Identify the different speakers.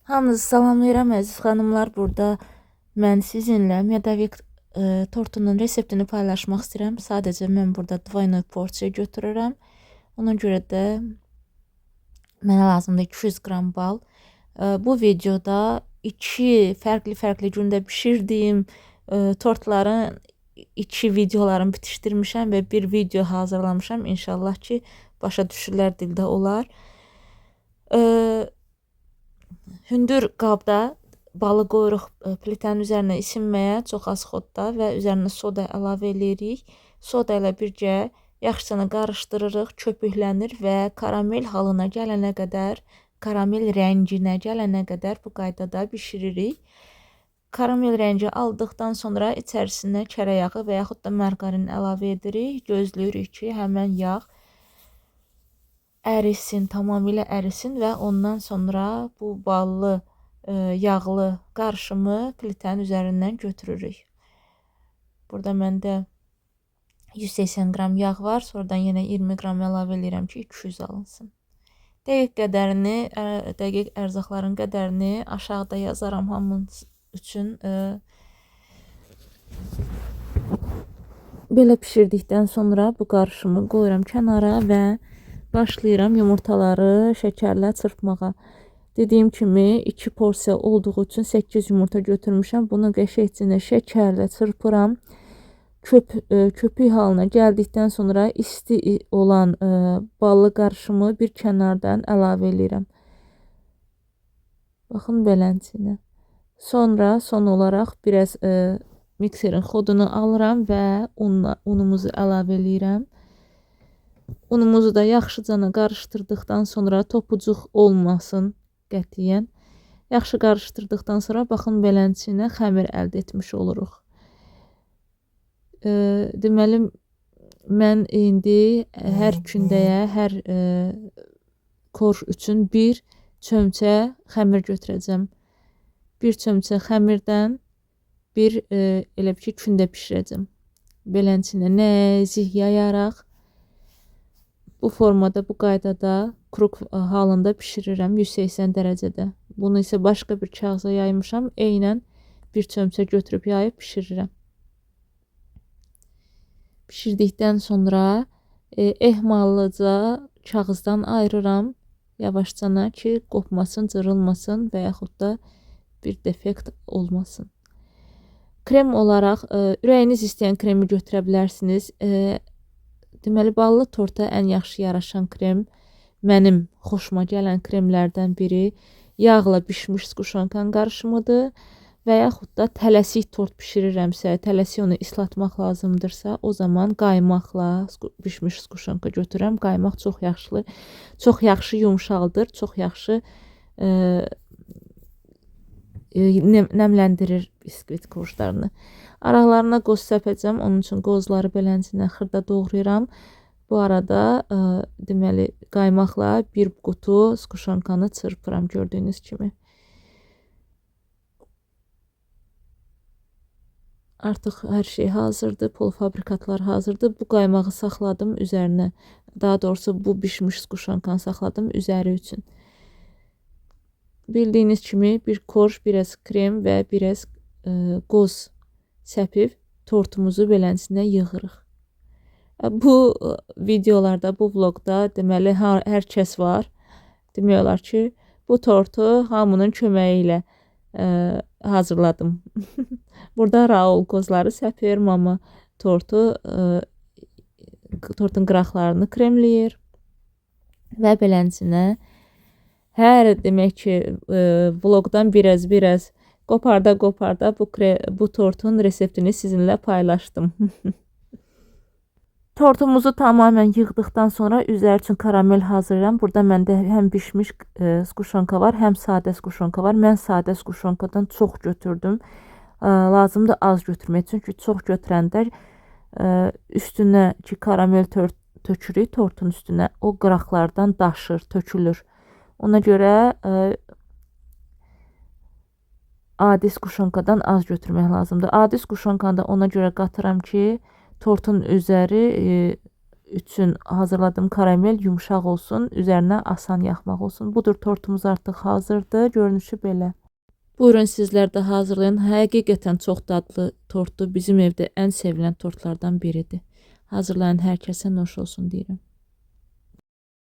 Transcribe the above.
Speaker 1: Hamınızı salamlayıram əziz xanımlar. Burada mən sizinlə Medovik tortunun reseptini paylaşmaq istəyirəm. Sadəcə mən burada двойной porsiya götürürəm. Ona görə də mənə lazımdır 200 qram bal. Bu videoda iki fərqli gündə bişirdiyim tortların iki videolarını bitişdirmişəm və bir video hazırlamışam. İnşallah ki başa düşürlər, dildə olar. Hündür qabda balı qoyuruq plitənin üzərinə isinməyə, çox az xodda və üzərinə soda əlavə edirik. Soda ilə birgə yaxşıca qarışdırırıq, köpüklənir və karamel halına gələnə qədər, karamel rənginə gələnə qədər bu qaydada bişiririk. Karamel rəngi aldıqdan sonra içərisinə kərə yağı və yaxud da margarin əlavə edirik. Gözləyirik ki, həmən yağ ərisin, tamamilə ərisin və ondan sonra bu ballı, yağlı qarışımı plitənin üzərindən götürürük. Burada məndə 180 qram yağ var. Sonradan yenə 20 qram əlavə edirəm ki, 200 alınsın. Dəqiq ərzaqların qədərini aşağıda yazaram hamınız üçün. Belə pişirdikdən sonra bu qarışımı qoyuram kənara və başlayıram yumurtaları şəkərlə çırpmağa. Dediyim kimi 2 porsiya olduğu üçün 8 yumurta götürmüşəm. Bunu qəşəngcə şəkərlə çırpıram. Köpük halına gəldikdən sonra isti olan ballı qarışımı bir kənardan əlavə edirəm. Baxın belənçinə. Sonra son olaraq biraz mikserin xodunu alıram və unumuzu əlavə edirəm. Unumuzu da yaxşıca qarışdırdıqdan sonra topucuq olmasın qətiyyən. Yaxşı qarışdırdıqdan sonra baxın belənçinə xəmir əldə etmiş oluruq. Deməli mən indi hər kündəyə, hər korş üçün bir çömçə xəmir götürəcəm. Bir çömçə xəmirdən bir elə bir ki kündə bişirəcəm. Belənçinə nəzik yayaraq bu formada, bu qaydada kruk halında bişirirəm 180 dərəcədə. Bunu isə başqa bir kağıza yaymışam. Eynən bir çömçə götürüb yayıb bişirirəm. Pişirdikdən sonra ehmallıca kağızdan ayırıram. Yavaşcana ki qopmasın, cırılmasın və yaxud da bir defekt olmasın. Krem olaraq ürəyiniz istəyən kremi götürə bilərsiniz. Deməli ballı torta ən yaxşı yaraşan krem, mənim xoşuma gələn kremlərdən biri yağla bişmiş skuşonkan qarışımıdır və yaxud da tələsik tort bişirirəmsə, tələsik onu islatmaq lazımdırsa, o zaman qaymaqla bişmiş skuşonka götürürəm. Qaymaq çox yaxşı yumşaldır, çox yaxşı nəmləndirir biskvit quruşlarını. Aralarına qoz səpəcəm. Onun üçün qozları beləncinə xırda doğrayıram. Bu arada deməli qaymaqla bir qutu skuşonkanı çırpıram gördüyünüz kimi. Artıq hər şey hazırdır. Polfabrikatlar hazırdır. Bu qaymağı saxladım üzərinə. Daha doğrusu bu bişmiş skuşonkanı saxladım üzəri üçün. Bildiyiniz kimi bir korş, biraz krem və biraz qoz səpib tortumuzu beləncinə yığırıq. Bu videolarda, bu vlogda deməli hər kəs var. Demək olar ki, bu tortu hamının köməyi ilə hazırladım. Burada Raul qozları səpir, mama tortun qıraqlarını kremləyir və beləncinə hər demək ki vlogdan biraz qoparda bu tortun reseptini sizinlə paylaşdım. Tortumuzu tamamen yığdıqdan sonra üzəri üçün karamel hazırlayıram. Burada məndə həm bişmiş skuşonka var, həm sadə skuşonka var. Mən sadə skuşonkadan çox götürdüm. Lazımdır az götürmək, çünki çox götürəndə üstünə ki karamel tökürük tortun üstünə, o qıraqlardan daşır, tökülür. Ona görə adi skuşonkadan az götürmək lazımdır. Adi skuşonkanı da ona görə qatıram ki, tortun üzəri üçün hazırladığım karamel yumuşaq olsun, üzərinə asan yaxmaq olsun. Budur, tortumuz artıq hazırdır. Görünüşü belə. Buyurun sizlər də hazırlayın. Həqiqətən çox dadlı tortdur. Bizim evdə ən sevilən tortlardan biridir. Hazırlayan hər kəsə nuş olsun deyirəm.